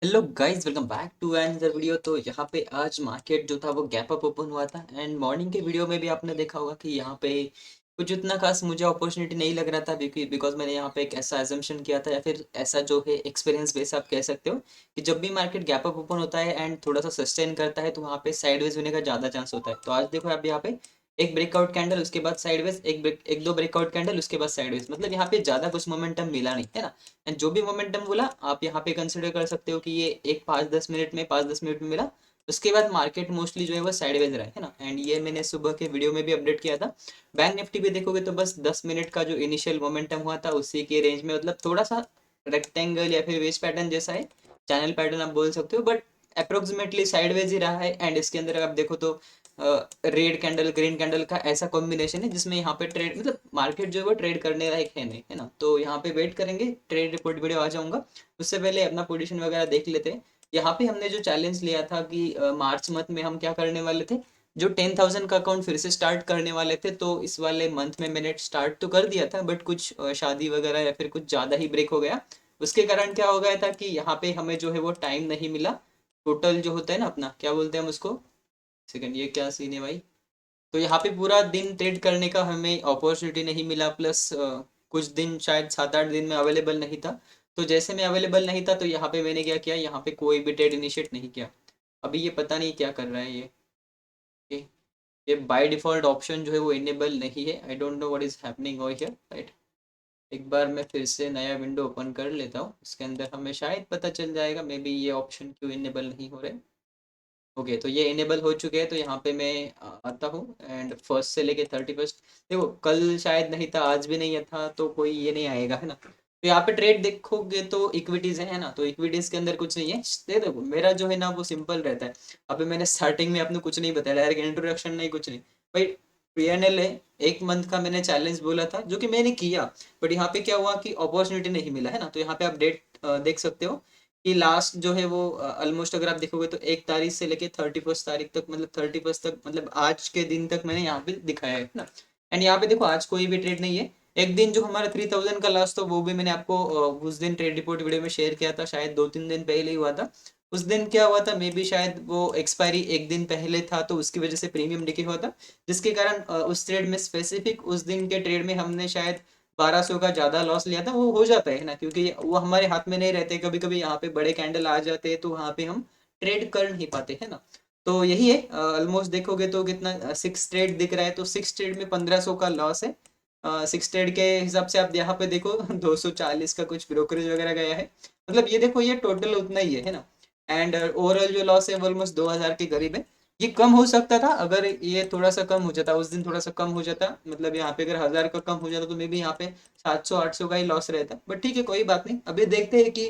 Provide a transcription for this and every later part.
Hello guys, welcome back to another video. तो यहाँ पे आज मार्केट जो था वो गैप अप ओपन हुआ था एंड मॉर्निंग के वीडियो में भी आपने देखा होगा कि यहाँ पे कुछ उतना खास मुझे अपॉर्चुनिटी नहीं लग रहा था बिकॉज मैंने यहाँ पे एक ऐसा एजम्पशन किया था या फिर ऐसा जो है एक्सपीरियंस बेस आप कह सकते हो कि जब भी मार्केट गैप अप ओपन होता है एंड थोड़ा सा सस्टेन करता है तो वहाँ पे साइडवेज होने का ज़्यादा चांस होता है। तो आज देखो आप यहाँ पे एक ब्रेकआउट कैंडल, उसके बाद साइडवेज, एक दो ब्रेकआउट कैंडल, उसके बाद साइडवेज, मतलब यहाँ पे ज़्यादा कुछ मोमेंटम मिला नहीं है ना। एंड जो भी मोमेंटम बोला आप यहाँ पे कंसिडर कर सकते हो कि ये एक 5-10 मिनट में मिला। उसके बाद मार्केट मोस्टली जो है वो साइडवेज रहा है ना। एंड ये मैंने सुबह के वीडियो में भी अपडेट किया था। बैंक निफ्टी भी देखोगे तो बस 10 मिनट का जो इनिशियल मोमेंटम हुआ था उसी के रेंज में, मतलब थोड़ा सा रेक्टेंगल या फिर वेज पैटर्न जैसा है, चैनल पैटर्न आप बोल सकते हो, बट अप्रोक्सीमेटली साइडवेज ही रहा है। एंड इसके अंदर अगर आप देखो तो रेड कैंडल ग्रीन कैंडल का ऐसा कॉम्बिनेशन है जिसमें यहाँ पे ट्रेड, मतलब मार्केट जो है वो ट्रेड करने लायक है नहीं, है ना। तो यहाँ पे वेट करेंगे, ट्रेड रिपोर्ट वीडियो आ जाऊंगा, उससे पहले अपना पोजीशन वगैरह देख लेते हैं। यहाँ पे हमने जो चैलेंज लिया था कि मार्च मंथ में हम क्या करने वाले थे, जो 10,000 का अकाउंट फिर से स्टार्ट करने वाले थे। तो इस वाले मंथ में मैंने स्टार्ट तो कर दिया था, बट कुछ शादी वगैरह या फिर कुछ ज़्यादा ही ब्रेक हो गया। उसके कारण क्या हो गया था कि यहाँ पे हमें जो है वो टाइम नहीं मिला। टोटल जो होता है ना, अपना क्या बोलते हैं हम उसको, सेकंड, ये क्या सीन है भाई। तो यहाँ पे पूरा दिन ट्रेड करने का हमें अपॉर्चुनिटी नहीं मिला, प्लस कुछ दिन शायद 7-8 दिन में अवेलेबल नहीं था। तो जैसे मैं अवेलेबल नहीं था तो यहाँ पे मैंने क्या किया, यहाँ पे कोई भी ट्रेड इनिशिएट नहीं किया। अभी ये पता नहीं क्या कर रहा है ये ये बाय डिफॉल्ट ऑप्शन जो है वो इनेबल नहीं है। I don't know what is happening over here, right. एक बार मैं फिर से नया विंडो ओपन कर लेता हूँ, इसके अंदर हमें शायद पता चल जाएगा मे बी ये ऑप्शन क्यों इनेबल नहीं हो रहे। ओके, तो ये इनेबल हो चुके हैं। तो यहाँ पे मैं आता हूँ एंड फर्स्ट से लेके 31st, देखो कल शायद नहीं था, आज भी नहीं था, तो कोई ये नहीं आएगा, है ना। तो यहाँ पे ट्रेड देखोगे तो इक्विटीज है ना, तो इक्विटीज के अंदर कुछ नहीं है। दे देखो मेरा जो है ना वो सिंपल रहता है। अभी मैंने स्टार्टिंग में आपने कुछ नहीं बताया, डायरेक्ट इंट्रोडक्शन नहीं, कुछ नहीं भाई। पीएनएल है, एक मंथ का मैंने चैलेंज बोला था जो कि मैंने किया। बट यहाँ पे क्या हुआ कि अपॉर्चुनिटी नहीं मिला, है ना। तो यहाँ पे आप डेट देख सकते हो कि लास्ट जो है वो ऑलमोस्ट अगर आप देखोगे तो 1 तारीख से लेके 31st तारीख तक, मतलब 31st तक, मतलब आज के दिन तक मैंने यहाँ पे दिखाया है ना। एंड यहाँ पे देखो आज कोई भी ट्रेड नहीं है। एक दिन जो हमारा 3,000 का लॉस था वो भी मैंने आपको उस दिन ट्रेड रिपोर्ट वीडियो में शेयर किया था, शायद 2-3 दिन पहले ही हुआ था। उस दिन क्या हुआ था, मे बी शायद वो एक्सपायरी एक दिन पहले था तो उसकी वजह से प्रीमियम डिके हुआ था, जिसके कारण उस ट्रेड में स्पेसिफिक उस दिन के ट्रेड में हमने शायद 1200 का ज़्यादा लॉस लिया था। वो हो जाता है ना, क्योंकि वो हमारे हाथ में नहीं रहते, कभी कभी यहाँ पे बड़े कैंडल आ जाते हैं तो वहाँ पे हम ट्रेड कर नहीं पाते, है ना। तो यही है, ऑलमोस्ट देखोगे तो कितना 6 ट्रेड दिख रहा है, तो 6 ट्रेड में 1500 का लॉस है। 6 ट्रेड के हिसाब से आप यहाँ पे देखो 240 का कुछ ब्रोकरेज वगैरह गया है, मतलब ये देखो ये टोटल उतना ही है ना। एंड ओवरऑल जो लॉस है वो ऑलमोस्ट 2000 के करीब है। ये कम हो सकता था अगर ये थोड़ा सा कम हो जाता, उस दिन थोड़ा सा कम हो जाता, मतलब यहाँ पे अगर 1000 का कम हो जाता तो मे बी यहाँ पे 700-800 का ही लॉस रहता। बट ठीक है, कोई बात नहीं। अभी देखते हैं कि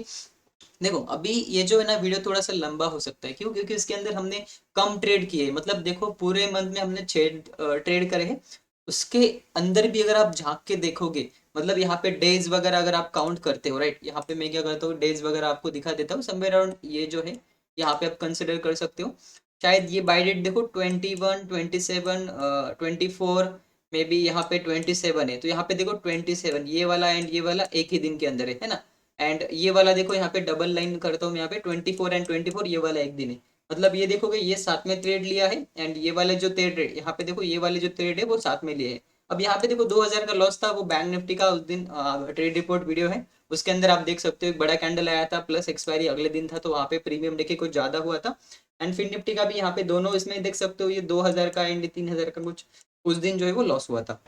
देखो अभी ये जो है ना वीडियो थोड़ा सा लंबा हो सकता है, क्यों, क्योंकि इसके अंदर हमने कम ट्रेड किए हैं। मतलब देखो पूरे मंथ में हमने 6 ट्रेड करे हैं। उसके अंदर भी अगर आप झांक के देखोगे, मतलब यहाँ पे डेज वगैरह अगर आप काउंट करते हो, राइट, यहाँ पे मैं क्या करता हूँ डेज वगैरह आपको दिखा देता हूँ समवेयर अराउंड ये जो है, यहाँ पे आप कंसिडर कर सकते हो। शायद ये बाय डेट देखो 21, 27, 24, मे बी यहाँ पे 27 है, तो यहाँ पे देखो 27 ये वाला एंड ये वाला एक ही दिन के अंदर है ना। एंड ये वाला देखो यहाँ पे डबल लाइन करता हूँ मैं, यहाँ पे 24 एंड 24 ये वाला एक दिन है। मतलब ये देखोगे ये साथ में ट्रेड लिया है एंड ये वाले जो ट्रेड यहाँ पे देखो ये वाले जो ट्रेड है वो साथ में लिए है। अब यहाँ पे देखो 2000 का लॉस था, वो बैंक निफ्टी का उस दिन ट्रेड रिपोर्ट वीडियो है, उसके अंदर आप देख सकते हो एक बड़ा कैंडल आया था, प्लस एक्सपायरी अगले दिन था, तो वहाँ पे प्रीमियम देखे कुछ ज्यादा हुआ था। एंड फिर निफ्टी का भी यहाँ पे दोनों इसमें देख सकते हो, ये 2000 का एंड 3000 का कुछ उस दिन जो है वो लॉस हुआ था,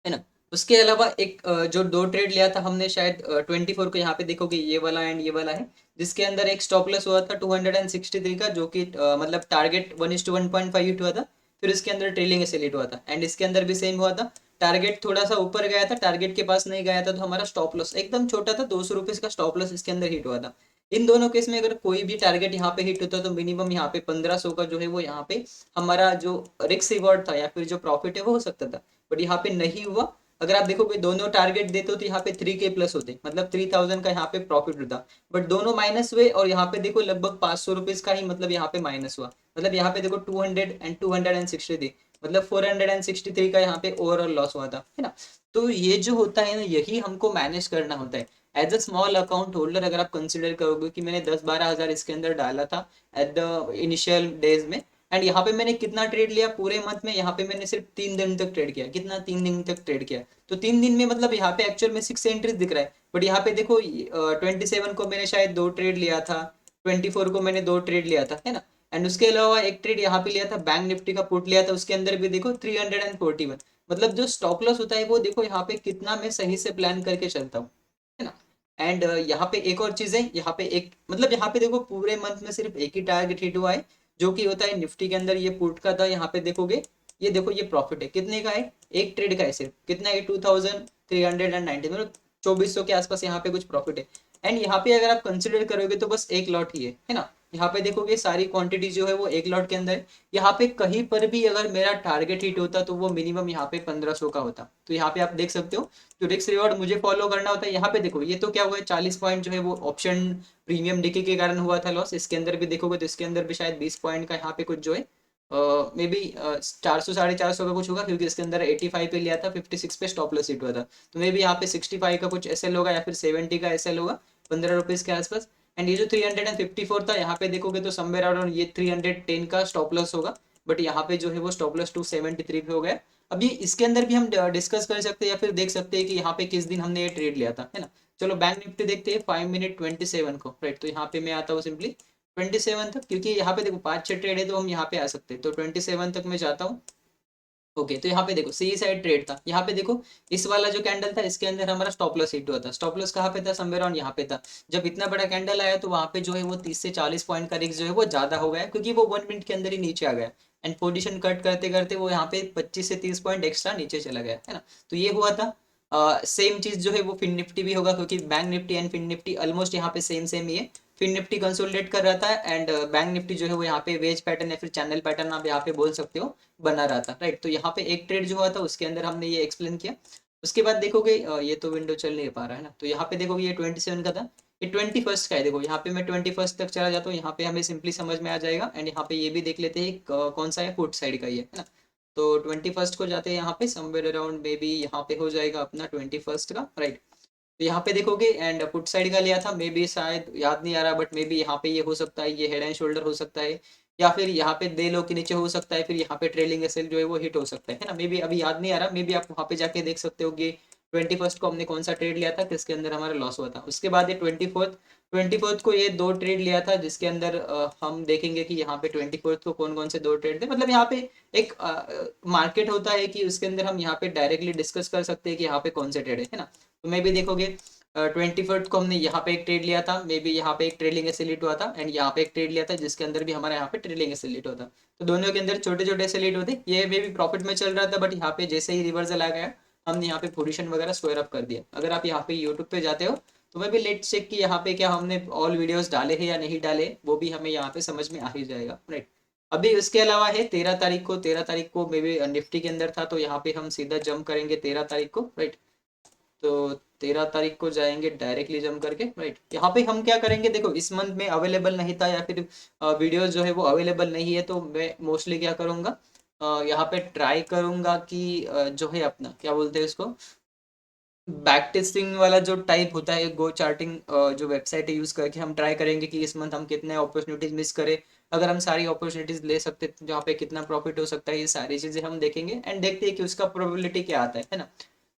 है ना। उसके अलावा एक जो दो ट्रेड लिया था हमने शायद 24 को, यहाँ पे देखोगे ये वाला एंड ये वाला है, जिसके अंदर एक स्टॉप लॉस हुआ था 263 का, जो कि मतलब टारगेट 1:1.5 हिट हुआ था। फिर इसके अंदर ट्रेलिंग एसएल हिट हुआ था एंड इसके अंदर भी सेम हुआ था। टारगेट थोड़ा सा ऊपर गया था, टारगेट के पास नहीं गया था, तो हमारा स्टॉप लॉस एकदम छोटा था, 200 रुपीज का स्टॉप लॉस इसके अंदर हिट हुआ था। इन दोनों केस में अगर कोई भी टारगेट यहाँ पे हिट होता तो मिनिमम यहाँ पे 1500 का जो है वो यहाँ पे हमारा जो रिस्क रिवॉर्ड था या फिर जो प्रॉफिट है वो हो सकता था। बट यहाँ पे नहीं हुआ। अगर आप देखोगे दोनों टारगेट देते हो तो यहाँ पे 3K प्लस होते, मतलब 3000 का यहाँ पे प्रॉफिट होता। बट दोनों माइनस हुए और यहाँ पे देखो लगभग 500 रुपीज का ही, मतलब यहाँ पे माइनस हुआ। मतलब यहाँ पे देखो 200 एंड 263, मतलब 463 का यहाँ पे ओवरऑल लॉस हुआ था, है ना। तो ये जो होता है ना, यही हमको मैनेज करना होता है। As a small account holder अगर आप कंसिडर करोगे कि मैंने 10-12 हज़ार इसके अंदर डाला था एट द इनिशियल डेज में, एंड यहाँ पे मैंने कितना ट्रेड लिया पूरे मंथ में, यहाँ पे मैंने सिर्फ 3 दिन तक ट्रेड किया, कितना 3 दिन तक ट्रेड किया, तो 3 दिन में मतलब यहाँ पे एक्चुअल में 6 एंट्रीज दिख रहा है, बट यहाँ पे देखो 27 को मैंने शायद 2 ट्रेड लिया था, 24 को मैंने 2 ट्रेड लिया था, है ना। एंड उसके अलावा एक ट्रेड यहाँ पे लिया था, बैंक निफ्टी का पुट लिया था, उसके अंदर भी देखो 341, मतलब जो स्टॉप लॉस होता है वो देखो यहाँ पे कितना मैं सही से प्लान करके चलता हूँ, है ना। एंड यहाँ पे एक और चीज है, यहाँ पे एक मतलब यहाँ पे देखो पूरे मंथ में सिर्फ एक ही टारगेट हिट हुआ है, जो कि होता है निफ्टी के अंदर ये पुट का था, यहाँ पे देखोगे ये देखो ये प्रॉफिट है, कितने का है, एक ट्रेड का है सिर्फ, कितना है 2390, मतलब 2400 के आसपास यहाँ पे कुछ प्रॉफिट है। एंड यहाँ पे अगर आप कंसिडर करोगे तो बस एक लॉट ही है ना। यहाँ पे देखोगे सारी क्वांटिटी जो है वो एक लॉट के अंदर है। यहाँ पे कहीं पर भी अगर मेरा टारगेट हिट होता तो वो मिनिमम यहाँ पे 1500 का होता, तो यहाँ पे आप देख सकते हो जो रिस्क रिवॉर्ड मुझे फॉलो करना होता है। यहाँ पे देखो ये तो क्या हुआ है, 40 पॉइंट जो है वो ऑप्शन प्रीमियम डिके के कारण हुआ था लॉस, इसके अंदर भी देखोगे तो इसके अंदर भी शायद 20 पॉइंट का यहाँ पे कुछ जो है मे बी 400 450 का कुछ होगा, क्योंकि इसके अंदर 85 पे लिया था, 56 पे स्टॉप लॉस हिट हुआ था, तो मे बी यहाँ पे 65 का कुछ एसएल होगा या फिर 70 का एसएल होगा, 15 रुपीज के आसपास। एंड ये जो 354 था यहाँ पे देखोगे तो समवेयर अराउंड ये 310 का स्टॉप लॉस होगा, बट यहाँ पे जो है वो स्टॉप लॉस 273 पे हो गया। अभी इसके अंदर भी हम डिस्कस कर सकते हैं या फिर देख सकते हैं कि यहाँ पे किस दिन हमने ये ट्रेड लिया था, है ना। चलो बैंक निफ्टी देखते हैं 5 मिनट 27 को, राइट, तो यहाँ पे मैं आता हूँ सिंपली 27 तक, क्योंकि यहाँ पे देखो 5-6 ट्रेड है तो हम यहाँ पे आ सकते हैं, तो 27 तक मैं जाता हूँ। ओके, तो यहाँ पे देखो सी साइड ट्रेड था, यहाँ पे देखो इस वाला जो कैंडल था इसके अंदर हमारा स्टॉप लॉस हिट हुआ था, स्टॉप लॉस कहाँ पे था, समवेयर ऑन यहाँ पे था। जब इतना बड़ा कैंडल आया तो वहाँ पे जो है वो 30 से 40 पॉइंट का रिस्क जो है वो ज्यादा हो गया, क्योंकि वो 1 मिनट के अंदर ही नीचे आ गया, एंड पोजीशन कट करते करते वो यहाँ पे 25 से 30 पॉइंट एक्स्ट्रा नीचे चला गया, है ना। तो ये हुआ था। सेम चीज जो है वो फिन निफ्टी भी होगा, क्योंकि bank Nifty and Fin Nifty almost यहाँ पे सेम सेम ही है। फिन निफ्टी कंसोलिडेट कर रहा था एंड बैंक निफ्टी जो है वो यहाँ पे वेज पैटर्न या फिर चैनल पैटर्न आप यहाँ पे बोल सकते हो बना रहा था, राइट। तो यहाँ पे एक ट्रेड जो हुआ था उसके अंदर हमने ये एक्सप्लेन किया। उसके बाद देखोगे ये तो विंडो चल नहीं पा रहा है ना, तो यहाँ पे देखोगे ये 27 का था, ये 21 का है। देखो यहाँ पे मैं 21 तक चला जाता हूँ, यहाँ पे हमें सिंपली समझ में आ जाएगा। एंड यहाँ पे ये भी देख लेते हैं कौन सा है, पुट साइड का ही है ना। तो 21 को जाते हैं यहाँ पे, समवेयर अराउंड मे बी यहाँ पे हो जाएगा अपना 21 का, राइट। तो यहाँ पे देखोगे एंड पुट साइड का लिया था, मे बी शायद याद नहीं आ रहा, बट मे बी यहाँ पे ये हो सकता है, ये हेड एंड शोल्डर हो सकता है, या फिर यहाँ पे दे लो के नीचे हो सकता है, फिर यहाँ पे ट्रेलिंग एसएल जो है वो हिट हो सकता है ना। मे बी अभी याद नहीं आ रहा, मे बी आप वहाँ पे जाके देख सकते हो कि 21 को हमने कौन सा ट्रेड लिया था, किसके अंदर हमारा लॉस हुआ था। उसके बाद ये 24th को ये 2 ट्रेड लिया था, जिसके अंदर हम देखेंगे कि यहाँ पे 24th को कौन कौन से 2 ट्रेड थे। मतलब यहाँ पे एक मार्केट होता है कि उसके अंदर हम यहाँ पे डायरेक्टली डिस्कस कर सकते हैं कि यहाँ पे कौन से ट्रेड है ना। तो मे भी देखोगे 24th को हमने यहाँ पे एक ट्रेड लिया था, मे बी यहाँ पे एक ट्रेडिंग एसिलिट हुआ था, एंड यहाँ पे एक ट्रेड लिया था जिसके अंदर भी हमारा यहाँ पे ट्रेडिंग एसिलिट हुआ था। तो दोनों के अंदर छोटे छोटे एसिलिट होते, ये मे भी प्रॉफिट में चल रहा था, बट यहाँ पे जैसे ही रिवर्सल आ गया हमने यहाँ पे पोजीशन वगैरह स्क्वायर अप कर दिया। अगर आप यहाँ पे यूट्यूब पे जाते हो तो मैं भी लेट चेक कि यहाँ पे क्या हमने ऑल वीडियोस डाले हैं या नहीं डाले, वो भी हमें यहाँ पे समझ में आ ही जाएगा, राइट। अभी उसके अलावा है 13 तारीख को मे बी निफ्टी के अंदर था, तो यहाँ पे हम सीधा जंप करेंगे 13 तारीख को, राइट। तो 13 तारीख को जाएंगे डायरेक्टली जम करके, राइट। यहाँ पे हम क्या करेंगे, देखो इस मंथ में अवेलेबल नहीं था या फिर वीडियोस जो है वो अवेलेबल नहीं है, तो मैं मोस्टली क्या करूँगा, यहाँ पे ट्राई करूँगा कि जो है अपना क्या बोलते हैं इसको, बैक टेस्टिंग वाला जो टाइप होता है गो चार्टिंग जो वेबसाइट है यूज करके हम ट्राई करेंगे कि इस मंथ हम कितने अपॉर्चुनिटीज मिस करें। अगर हम सारी अपॉर्चुनिटीज ले सकते हैं तो यहाँ पे कितना प्रॉफिट हो सकता है, ये सारी चीजें हम देखेंगे एंड देखते हैं कि उसका प्रोबेबिलिटी क्या आता है ना।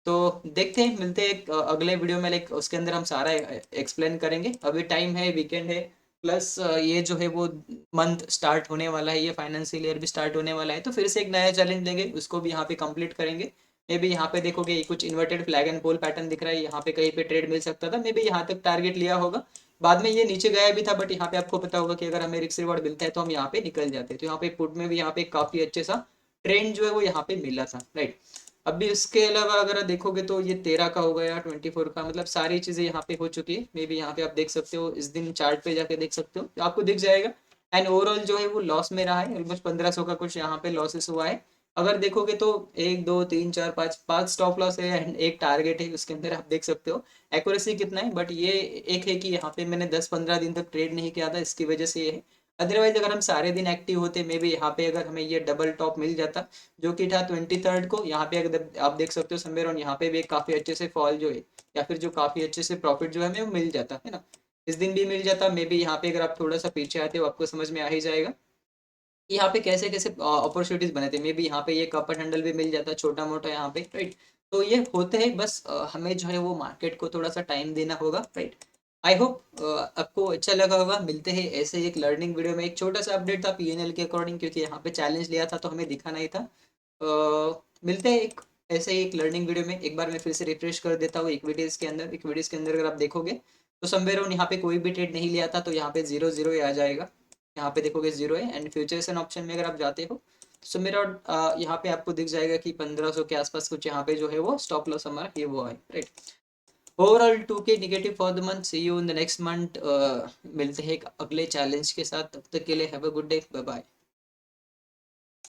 तो देखते हैं, मिलते हैं एक अगले वीडियो में, लाइक उसके अंदर हम सारा एक्सप्लेन करेंगे। अभी टाइम है, वीकेंड है, प्लस ये जो है वो मंथ स्टार्ट होने वाला है, ये फाइनेंशियल ईयर भी स्टार्ट होने वाला है, तो फिर से एक नया चैलेंज लेंगे, उसको भी यहाँ पे कंप्लीट करेंगे। मे बी यहाँ पे देखोगे ये कुछ inverted flag and pole pattern दिख रहा है, यहाँ पे कहीं पे ट्रेड मिल सकता था, मे बी यहाँ तक टारगेट लिया होगा, बाद में ये नीचे गया भी था, बट यहाँ पे आपको पता होगा कि अगर हमें रिस्क रिवॉर्ड मिलता है तो हम यहाँ पे निकल जाते हैं। तो यहाँ पे पुट में भी यहाँ पे काफी अच्छे सा ट्रेंड जो है वो यहाँ पे मिला था, राइट। अभी इसके अलावा अगर देखोगे तो ये 13 का हो गया, 24 का, मतलब सारी चीजें यहाँ पे हो चुकी है। मे बी यहाँ पे आप देख सकते हो, इस दिन चार्ट पे जाके देख सकते हो तो आपको दिख जाएगा। एंड ओवरऑल जो है वो लॉस में रहा है, ऑलमोस्ट 1500 का कुछ यहाँ पे लॉसेस हुआ है। अगर देखोगे तो 1 2 3 4 5 स्टॉप लॉस है एंड एक टारगेट है, उसके अंदर आप देख सकते हो एक्यूरेसी कितना है। बट ये एक है कि यहाँ पे मैंने 10-15 दिन तक ट्रेड नहीं किया था, इसकी वजह से ये है। अदरवाइज अगर हम सारे दिन एक्टिव होते मे बी यहाँ पे अगर हमें ये डबल टॉप मिल जाता जो कि था 23rd को, यहाँ पे अगर आप देख सकते हो समवेयर ऑन यहाँ पे भी एक काफ़ी अच्छे से फॉल जो है या फिर जो काफ़ी अच्छे से प्रॉफिट जो है हमें वो मिल जाता है ना। इस दिन भी मिल जाता मे बी। यहाँ पे अगर आप थोड़ा सा पीछे आते हो आपको समझ में आ ही जाएगा कि यहाँ पे कैसे कैसे अपॉर्चुनिटीज बने थे। मे बी यहाँ पे ये कपर हैंडल भी मिल जाता छोटा मोटा यहाँ पे, राइट। तो ये होते हैं, बस हमें जो है वो मार्केट को थोड़ा सा टाइम देना होगा, राइट। आई होप आपको अच्छा लगा होगा। मिलते हैं ऐसे ही एक लर्निंग वीडियो में। एक छोटा सा अपडेट था पीएनएल के अकॉर्डिंग, क्योंकि यहाँ पे चैलेंज लिया था तो हमें दिखा नहीं था। मिलते हैं एक ऐसे ही एक लर्निंग वीडियो में। एक बार मैं फिर से रिफ्रेश कर देता हूँ इक्विटीज़ के अंदर अगर आप देखोगे तो समवेयर ऑन यहाँ पे कोई भी ट्रेड नहीं लिया था तो यहाँ पे 0 0 ही आ जाएगा। यहाँ पे देखोगे 0 है। एंड फ्यूचर्स एंड ऑप्शन में अगर आप जाते हो तो मेरा यहाँ पे आपको दिख जाएगा कि 1500 के आसपास कुछ यहाँ पे जो है वो स्टॉप लॉस हमारा ये वो है, right. Overall 2K negative for the month. See you in the next month. मिलते हैं एक अगले चैलेंज के साथ, तब तक के लिए have a good day, bye bye.